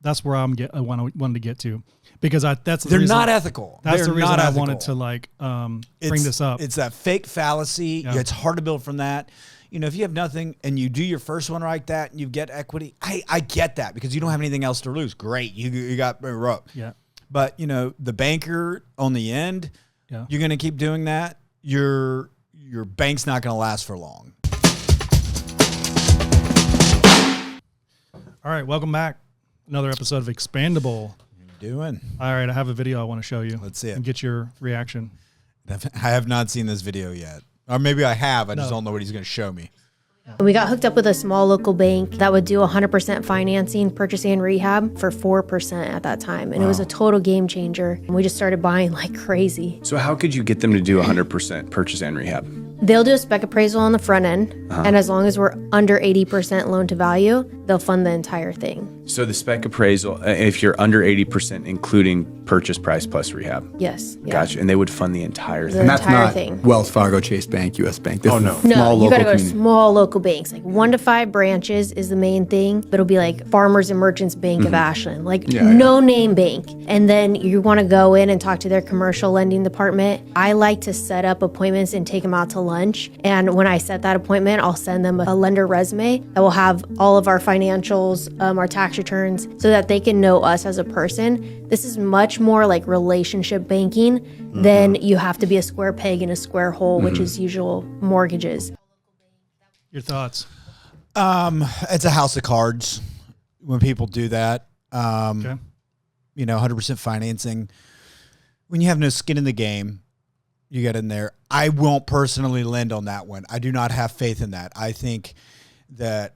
That's where I wanted to get to, because they're not ethical. That's they're the reason not I ethical. wanted to bring this up. It's that fake fallacy. Yeah. It's hard to build from that. If you have nothing and you do your first one like that and you get equity, I get that, because you don't have anything else to lose. Great, you got rope. Yeah. But the banker on the end, you're going to keep doing that. Your bank's not going to last for long. All right, welcome back. Another episode of Expandable. How you doing? All right, I have a video I want to show you. Let's see it. And get your reaction. I have not seen this video yet. Or maybe I have. I just don't know what he's going to show me. We got hooked up with a small local bank that would do 100% financing, purchase, and rehab for 4% at that time. And It was a total game changer. And we just started buying like crazy. So how could you get them to do 100% purchase and rehab? They'll do a spec appraisal on the front end. And as long as we're under 80% loan to value, they'll fund the entire thing. So the spec appraisal, if you're under 80%, including purchase price plus rehab. Yes. Yeah. Gotcha. And they would fund the entire The thing. And that's entire not thing. Wells Fargo, Chase Bank, U.S. Bank. This Oh, is no. No, small you local gotta go to community. small local banks, like 1 to 5 branches is the main thing. But it'll be like Farmers and Merchants Bank of Ashland, like no name bank. And then you want to go in and talk to their commercial lending department. I like to set up appointments and take them out to lunch. And when I set that appointment, I'll send them a lender resume that will have all of our financials, our tax returns, so that they can know us as a person. This is much more like relationship banking than you have to be a square peg in a square hole, which is usual mortgages. Your thoughts? It's a house of cards when people do that. Okay. 100% financing. When you have no skin in the game, you get in there. I won't personally lend on that one. I do not have faith in that. I think that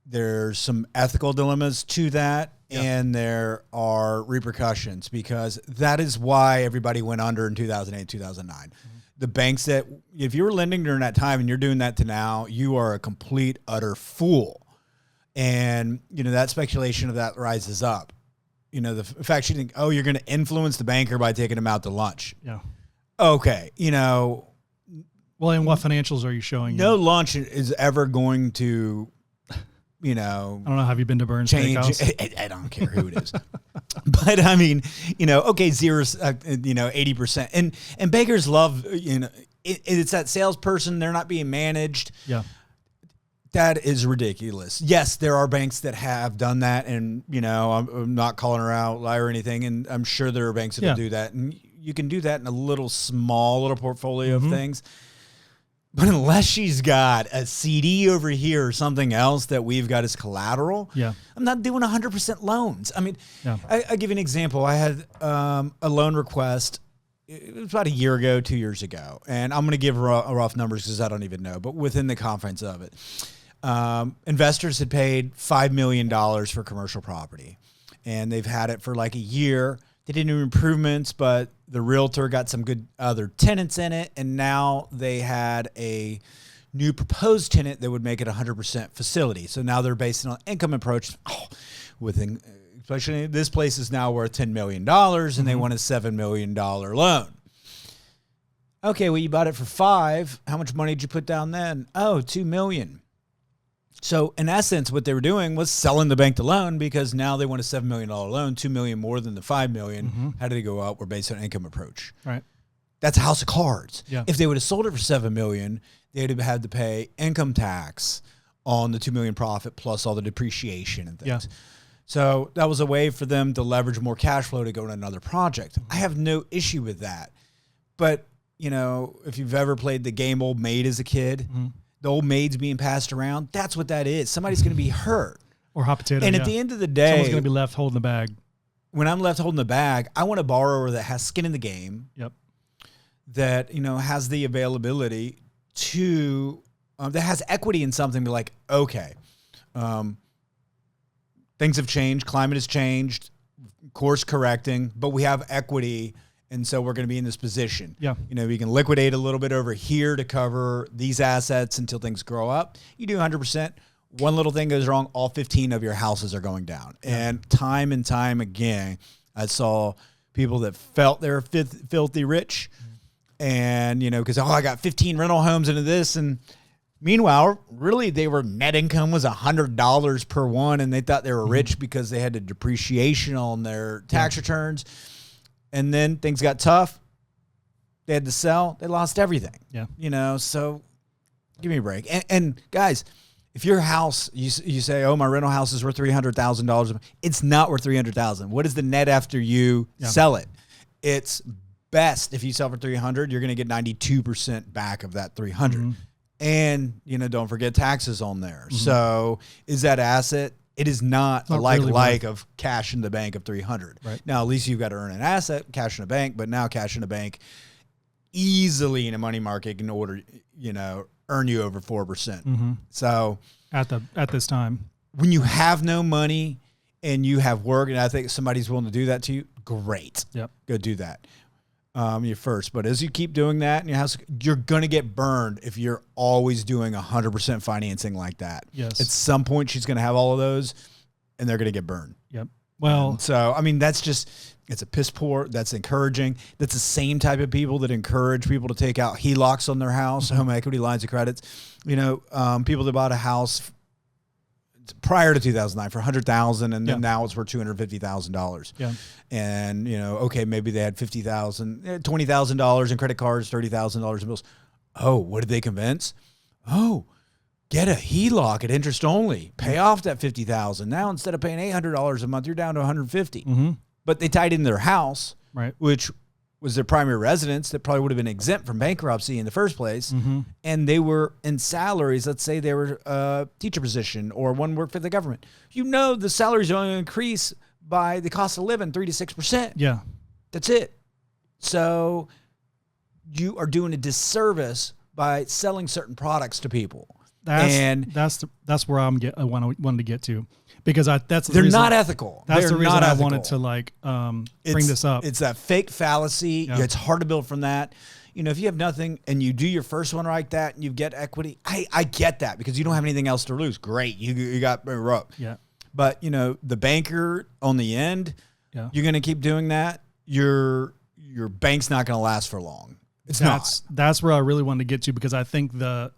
there's some ethical dilemmas to that, and there are repercussions, because that is why everybody went under in 2008, 2009. The banks that, if you were lending during that time and you're doing that to now, you are a complete, utter fool. And, that speculation of that rises up. The fact you think, oh, you're going to influence the banker by taking him out to lunch. Yeah. Okay. Well, and what financials are you showing? No lunch is ever going to, I don't know. Have you been to Burns change. Steakhouse? I don't care who it is. But I mean, okay, 80%. And bankers love, it's that salesperson. They're not being managed. Yeah. That is ridiculous. Yes, there are banks that have done that, and I'm not calling her out, lie or anything. And I'm sure there are banks that will do that, and you can do that in a small little portfolio of things. But unless she's got a CD over here or something else that we've got as collateral, I'm not doing 100% loans. I mean, I give you an example. I had a loan request. It was about a year ago, 2 years ago, and I'm going to give rough numbers because I don't even know, but within the confines of it. Investors had paid $5 million for commercial property, and they've had it for like a year. They did new improvements, but the realtor got some good other tenants in it, and now they had a new proposed tenant that would make it 100% facility. So now they're based on an income approach. Especially this place is now worth $10 million, and they want a $7 million loan. Okay, well, you bought it for $5. How much money did you put down then? Oh, $2 million. So in essence, what they were doing was selling the bank the loan, because now they want a $7 million loan, $2 million more than the $5 million. How did they go out? We're based on income approach. Right. That's a house of cards. Yeah. If they would have sold it for $7 million, they'd have had to pay income tax on the $2 million profit plus all the depreciation and things. Yeah. So that was a way for them to leverage more cash flow to go to another project. I have no issue with that. But, if you've ever played the game Old Maid as a kid, the old maid's being passed around, that's what that is. Somebody's going to be hurt. Or hot potato. And at the end of the day, someone's going to be left holding the bag. When I'm left holding the bag, I want a borrower that has skin in the game. Yep. That, has the availability to, that has equity in something. Be like, okay, things have changed. Climate has changed. Course correcting. But we have equity. And so we're going to be in this position. Yeah. We can liquidate a little bit over here to cover these assets until things grow up. You do 100%. One little thing goes wrong, all 15 of your houses are going down. Yeah. And time again, I saw people that felt they were filthy rich. And, because, I got 15 rental homes into this. And Meanwhile, really, they were net income was $100 per one, and they thought they were rich because they had a depreciation on their tax returns. And then things got tough. They had to sell. They lost everything. Yeah. You know, so give me a break. And guys, if your house, you say, oh, my rental house is worth $300,000. It's not worth $300,000. What is the net after you sell it? It's best if you sell for $300, you're going to get 92% back of that $300. And, you know, don't forget taxes on there. So is that asset? It is not a like of cash in the bank of $300. Right. Now, at least you've got to earn an asset, cash in a bank, but now cash in a bank easily in a money market can earn you over 4%. So at this time, when you have no money and you have work, and I think somebody's willing to do that to you, great. Yep. Go do that. You first, but as you keep doing that in your house, you're going to get burned if you're always doing 100% financing like that. Yes. At some point, she's going to have all of those, and they're going to get burned. Yep. Well, so, I mean, it's a piss poor. That's encouraging. That's the same type of people that encourage people to take out HELOCs on their house, home equity lines of credits. You know, people that bought a house prior to 2009 for $100,000, and then now it's worth $250,000. Yeah. And, you know, okay, maybe they had $50,000, $20,000 in credit cards, $30,000 in bills. Oh, what did they convince? Oh, get a HELOC at interest only. Pay off that $50,000. Now, instead of paying $800 a month, you're down to $150. But they tied in their house, right, which was their primary residence that probably would have been exempt from bankruptcy in the first place. And they were in salaries. Let's say they were a teacher position or one worked for the government. You know, the salaries are only going to increase by the cost of living 3 to 6%. Yeah. That's it. So you are doing a disservice by selling certain products to people. That's where I wanted to get to, because they're not ethical. That's the reason I wanted to bring this up. It's that fake fallacy. Yeah. It's hard to build from that. You know, if you have nothing and you do your first one like that and you get equity, I get that because you don't have anything else to lose. Great, you got rope. Yeah. But you know, the banker on the end, you're going to keep doing that. Your bank's not going to last for long. That's where I really wanted to get to, because I think the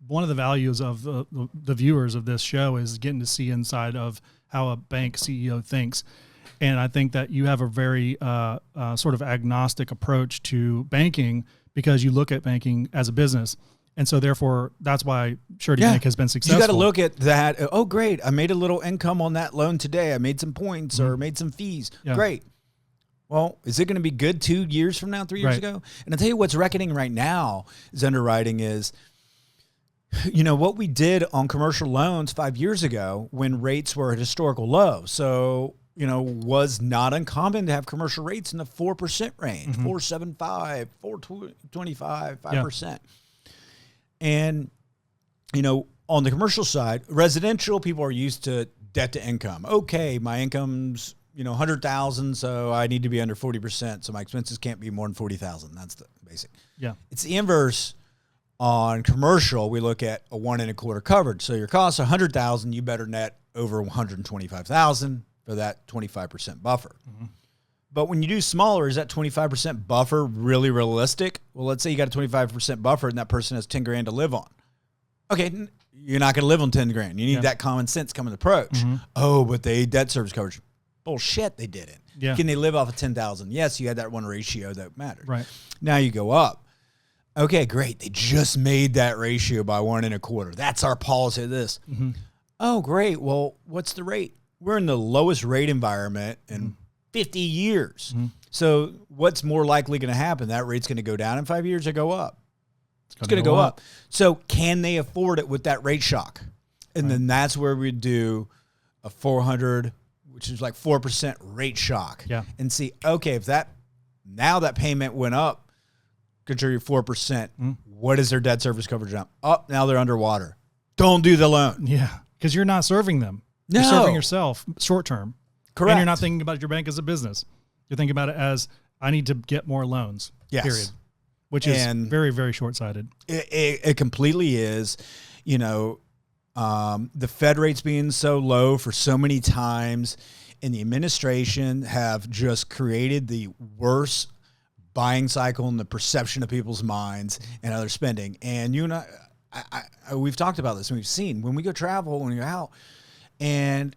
one of the values of the viewers of this show is getting to see inside of how a bank CEO thinks. And I think that you have a very sort of agnostic approach to banking, because you look at banking as a business. And so therefore, that's why Surety Bank has been successful. You got to look at that. Oh, great. I made a little income on that loan today. I made some points or made some fees. Yeah. Great. Well, is it going to be good 2 years from now, 3 years ago? And I'll tell you what's reckoning right now is underwriting is, you know, what we did on commercial loans 5 years ago when rates were at historical low. So, you know, was not uncommon to have commercial rates in the 4% range, 4.75, 4.25, 5%. And, you know, on the commercial side, residential, people are used to debt to income. Okay, my income's, you know, 100,000, so I need to be under 40%, so my expenses can't be more than 40,000. That's the basic. Yeah. It's the inverse. On commercial, we look at a 1 1/4 coverage. So your cost 100,000, you better net over 125,000 for that 25% buffer. But when you do smaller, is that 25% buffer really realistic? Well, let's say you got a 25% buffer and that person has 10 grand to live on. Okay, you're not going to live on 10 grand. You need that common sense coming approach. Oh, but they debt service coverage. Bullshit, they didn't. Yeah. Can they live off of 10,000? Yes, you had that one ratio that mattered. Right. Now you go up. Okay, great. They just made that ratio by 1 1/4. That's our policy of this. Oh, great. Well, what's the rate? We're in the lowest rate environment in 50 years. So what's more likely going to happen? That rate's going to go down in 5 years or go up? It's going to go up. So can they afford it with that rate shock? And then that's where we do a 400, which is like 4% rate shock. Yeah. And see, okay, if now that payment went up, contribute 4%. What is their debt service coverage now? Oh, now they're underwater. Don't do the loan. Yeah, because you're not serving them. No. You're serving yourself short term. Correct. And you're not thinking about your bank as a business. You're thinking about it as, I need to get more loans, period. Which is very, very short-sighted. It completely is. You know, the Fed rates being so low for so many times, and the administration have just created the worst buying cycle in the perception of people's minds and other spending. And you and we've talked about this and we've seen when we go travel, when you're out, and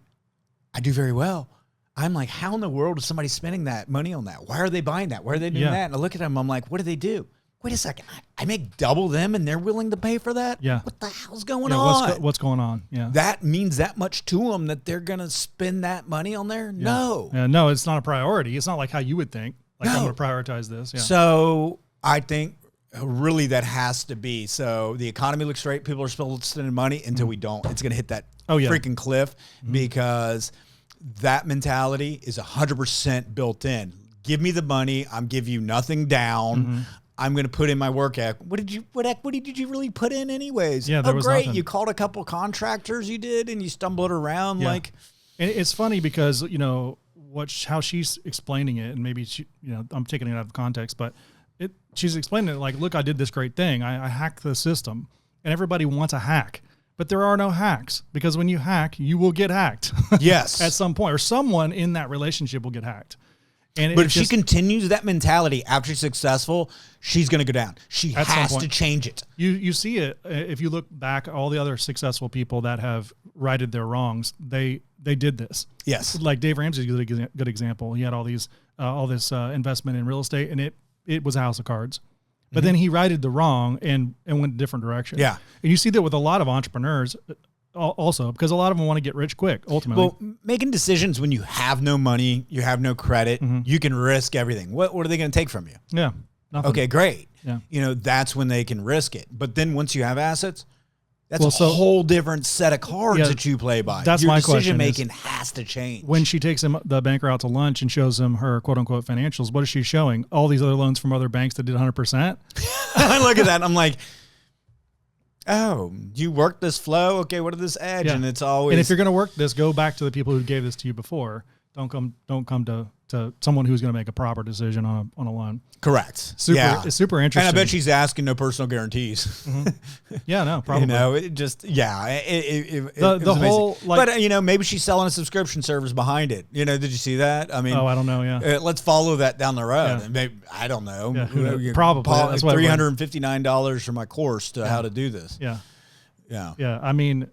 I do very well. I'm like, how in the world is somebody spending that money on that? Why are they buying that? Why are they doing that? And I look at them, I'm like, what do they do? Wait a second, I make double them and they're willing to pay for that? Yeah. What the hell's going on? What's going on? Yeah. That means that much to them that they're going to spend that money on there? Yeah. No. Yeah, no, it's not a priority. It's not like how you would think. Like, I'm going to prioritize this. Yeah. So I think really that has to be. So the economy looks great. People are still spending money until we don't. It's going to hit that freaking cliff because that mentality is 100% built in. Give me the money. I'm giving you nothing down. I'm going to put in my work. What equity did you really put in anyways? Yeah, there was great. nothing. You called a couple contractors you did and you stumbled around like. And it's funny because, you know, how she's explaining it, and maybe she, you know, I'm taking it out of context, but she's explaining it like, look, I did this great thing. I hacked the system, and everybody wants a hack, but there are no hacks because when you hack, you will get hacked. Yes. At some point, or someone in that relationship will get hacked. But if she continues that mentality after she's successful, she's going to go down. She has to change it. You see it if you look back, all the other successful people that have righted their wrongs, they did this. Yes, like Dave Ramsey's a good example. He had all this investment in real estate, and it was a house of cards. But then he righted the wrong and went a different direction. Yeah, and you see that with a lot of entrepreneurs. Also, because a lot of them want to get rich quick, ultimately. Well, making decisions when you have no money, you have no credit, you can risk everything. What are they going to take from you? Yeah. Nothing. Okay, great. Yeah. You know, that's when they can risk it. But then once you have assets, that's a whole different set of cards that you play by. That's Your my question. Decision making has to change. When she takes the banker out to lunch and shows him her quote unquote financials, what is she showing? All these other loans from other banks that did 100%. I look at that and I'm like, oh, you worked this flow? Okay, what is this edge? Yeah. And it's always. And if you're going to work this, go back to the people who gave this to you before. Don't come to someone who's going to make a proper decision on a loan. Correct. It's super interesting. And I bet she's asking no personal guarantees. Yeah, no, probably. You know, it just it the whole like, but you know, maybe she's selling a subscription service behind it. You know, did you see that? I mean, I don't know. Yeah, let's follow that down the road. Yeah. And maybe, I don't know. Yeah, probably that's $359 for my course to how to do this. Yeah. I mean,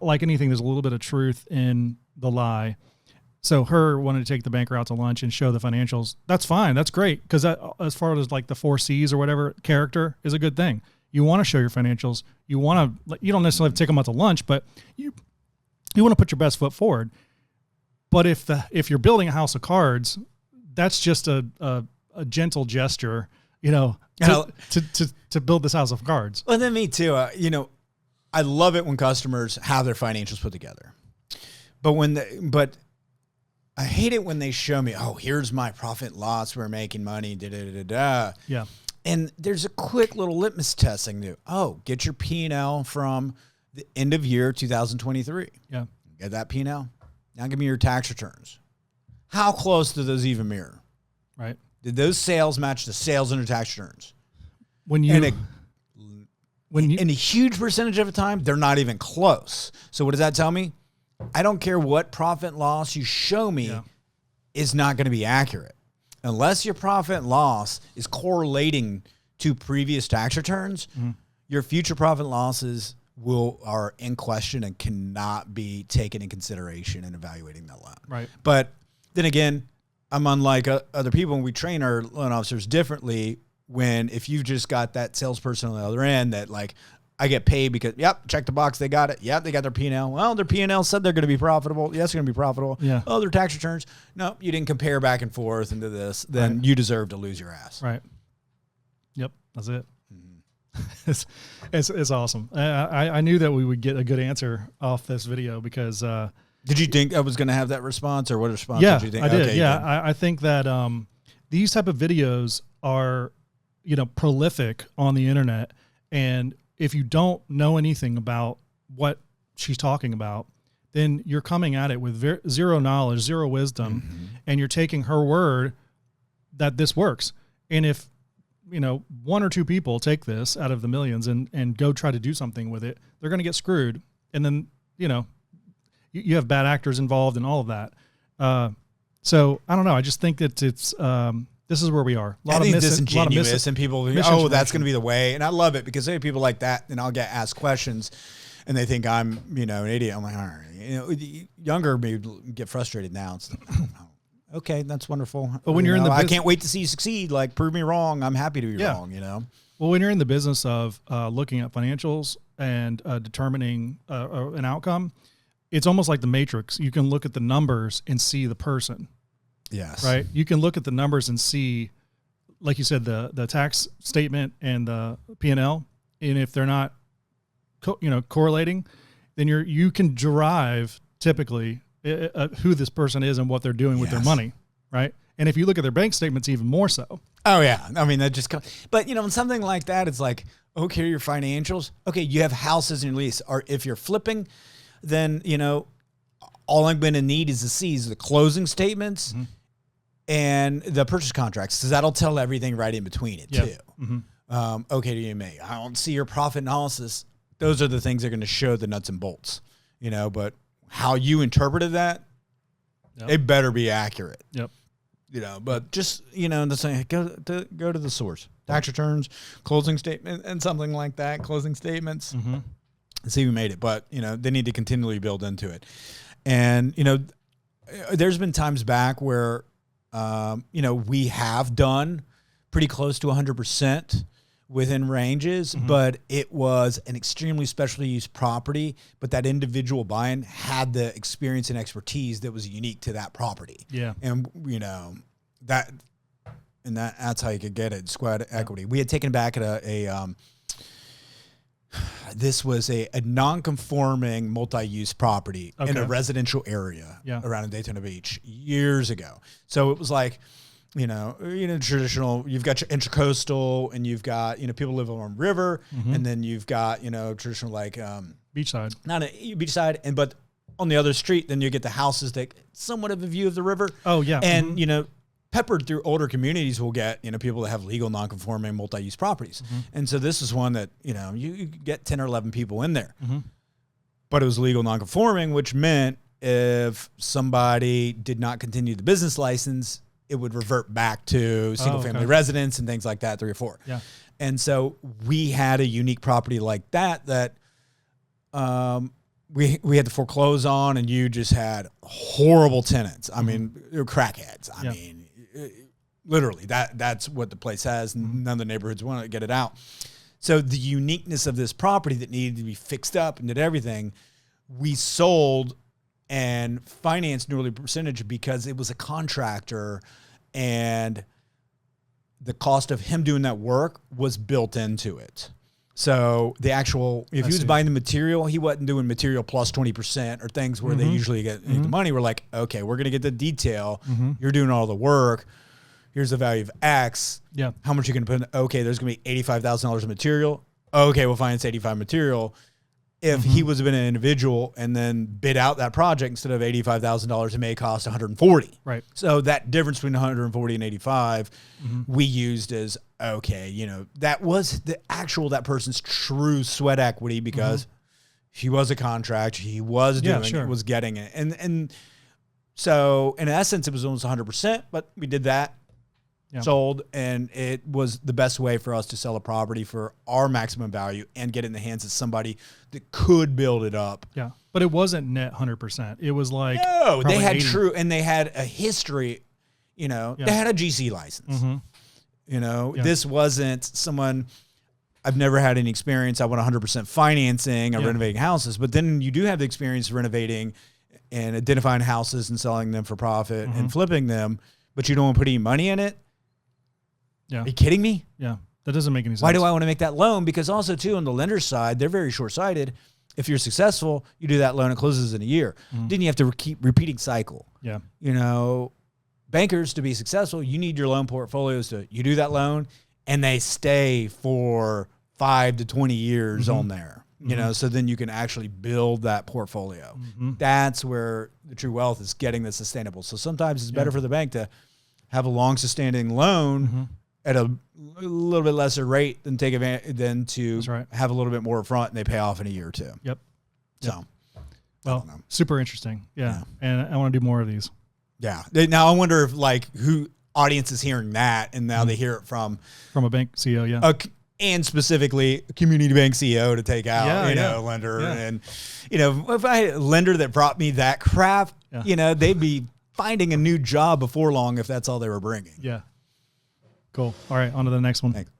like anything, there's a little bit of truth in the lie. So her wanting to take the banker out to lunch and show the financials, that's fine. That's great. Because as far as like the 4 C's or whatever, character is a good thing. You want to show your financials. You don't necessarily have to take them out to lunch, but you want to put your best foot forward. But if you're building a house of cards, that's just a gentle gesture, you know, to build this house of cards. Well, then me too. You know, I love it when customers have their financials put together. But I hate it when they show me, oh, here's my profit loss. We're making money. Yeah. And there's a quick little litmus test thing to, get your P&L from the end of year 2023. Yeah. Get that P&L. Now give me your tax returns. How close do those even mirror? Right. Did those sales match the sales in your tax returns? And a huge percentage of the time, they're not even close. So what does that tell me? I don't care what profit and loss you show me is not going to be accurate. Unless your profit and loss is correlating to previous tax returns, your future profit and losses are in question and cannot be taken in consideration in evaluating that loan. Right. But then again, I'm unlike other people, and we train our loan officers differently if you've just got that salesperson on the other end that like, I get paid because, check the box, they got it. Yep, they got their P&L. Well, their P&L said they're going to be profitable. Yes, they're going to be profitable. Yeah. Oh, their tax returns. No, you didn't compare back and forth into this. Then you deserve to lose your ass. Right. Yep, that's it. It's awesome. I knew that we would get a good answer off this video because. Did you think I was going to have that response, or what response did you think? I did. Okay, yeah, I think that these type of videos are, prolific on the internet, and if you don't know anything about what she's talking about, then you're coming at it with zero knowledge, zero wisdom, and you're taking her word that this works. And if, 1 or 2 people take this out of the millions and go try to do something with it, they're going to get screwed. And then, you have bad actors involved in all of that. So I don't know. I just think that it's this is where we are. I think disingenuous and people, oh, that's going to be the way. And I love it because there are people like that, and I'll get asked questions and they think I'm, an idiot. I'm like, all right, younger me get frustrated now. It's like, oh, okay, that's wonderful. But when you're in the I can't wait to see you succeed. Like, prove me wrong. I'm happy to be wrong, Well, when you're in the business of looking at financials and determining an outcome, it's almost like the Matrix. You can look at the numbers and see the person. Yes. Right. You can look at the numbers and see, like you said, the tax statement and the P&L. And if they're not, correlating, then you can derive typically who this person is and what they're doing with their money. Right. And if you look at their bank statements, even more so. Oh yeah. I mean, that just, but something like that, it's like, okay, your financials. Okay. You have houses in your lease, or if you're flipping, then, all I'm going to need is to see the closing statements and the purchase contracts, because that'll tell everything right in between it too. Mm-hmm. Okay, you may, I don't see your profit analysis. Those are the things that are going to show the nuts and bolts, but how you interpreted that, it better be accurate. Yep. But just, the saying, go to the source, tax returns, closing statement, and something like that, closing statements. Mm-hmm. See who made it, but they need to continually build into it. And there's been times back where we have done pretty close to 100% within ranges, but it was an extremely specially used property, but that individual buying had the experience and expertise that was unique to that property. Yeah. And that's how you could get it, squad equity. We had taken back at this was a non-conforming multi-use property in a residential area around in Daytona Beach years ago. So it was like, traditional, you've got your intracoastal, and you've got, people live along river, and then you've got, traditional like beachside. Not a beachside, but on the other street, then you get the houses that somewhat of a view of the river. Oh yeah. And peppered through older communities will get, people that have legal non-conforming multi-use properties. And so this is one that, you get 10 or 11 people in there, but it was legal non-conforming, which meant if somebody did not continue the business license, it would revert back to single family residence and things like that, 3 or 4. Yeah. And so we had a unique property like that, we had to foreclose on, and you just had horrible tenants. I mean, they were crackheads. I mean, literally that's what the place has, and none of the neighborhoods want to get it out. So the uniqueness of this property that needed to be fixed up and did everything, we sold and financed nearly percentage because it was a contractor, and the cost of him doing that work was built into it. So the actual, if he was buying the material, he wasn't doing material plus 20% or things where they usually get the money. We're like, okay, we're going to get the detail. You're doing all the work. Here's the value of X. Yeah. How much you going to put in? Okay, there's going to be $85,000 of material. Okay, we'll finance 85 material. If he was been an individual and then bid out that project, instead of $85,000, it may cost 140. Right. So that difference between 140 and 85, we used as, okay, that was that person's true sweat equity, because he was a contract, he was doing it, was getting it. And so in essence, it was almost 100%, but we did that. Sold, and it was the best way for us to sell a property for our maximum value and get it in the hands of somebody that could build it up. Yeah, but it wasn't net 100%. It was like, no, they had 80. And they had a history. They had a GC license. This wasn't someone. I've never had any experience. I want 100% financing or renovating houses, but then you do have the experience of renovating and identifying houses and selling them for profit and flipping them, but you don't want to put any money in it. Yeah. Are you kidding me? Yeah. That doesn't make any sense. Why do I want to make that loan? Because also, too, on the lender's side, they're very short-sighted. If you're successful, you do that loan, it closes in a year. Then you have to keep repeating cycle. Yeah. Bankers, to be successful, you need your loan portfolios you do that loan, and they stay for 5 to 20 years on there. So then you can actually build that portfolio. That's where the true wealth is, getting the sustainable. So sometimes it's better for the bank to have a long sustaining loan at a little bit lesser rate than take advantage, than to have a little bit more up front and they pay off in a year or two. Yep. So, well, super interesting. Yeah. And I want to do more of these. Yeah. Now I wonder if audience is hearing that, and now they hear it from a bank CEO. Yeah. And specifically a community bank CEO to take out, lender. Yeah. And, if I had a lender that brought me that crap, they'd be finding a new job before long if that's all they were bringing. Yeah. Cool. All right. On to the next one. Thanks.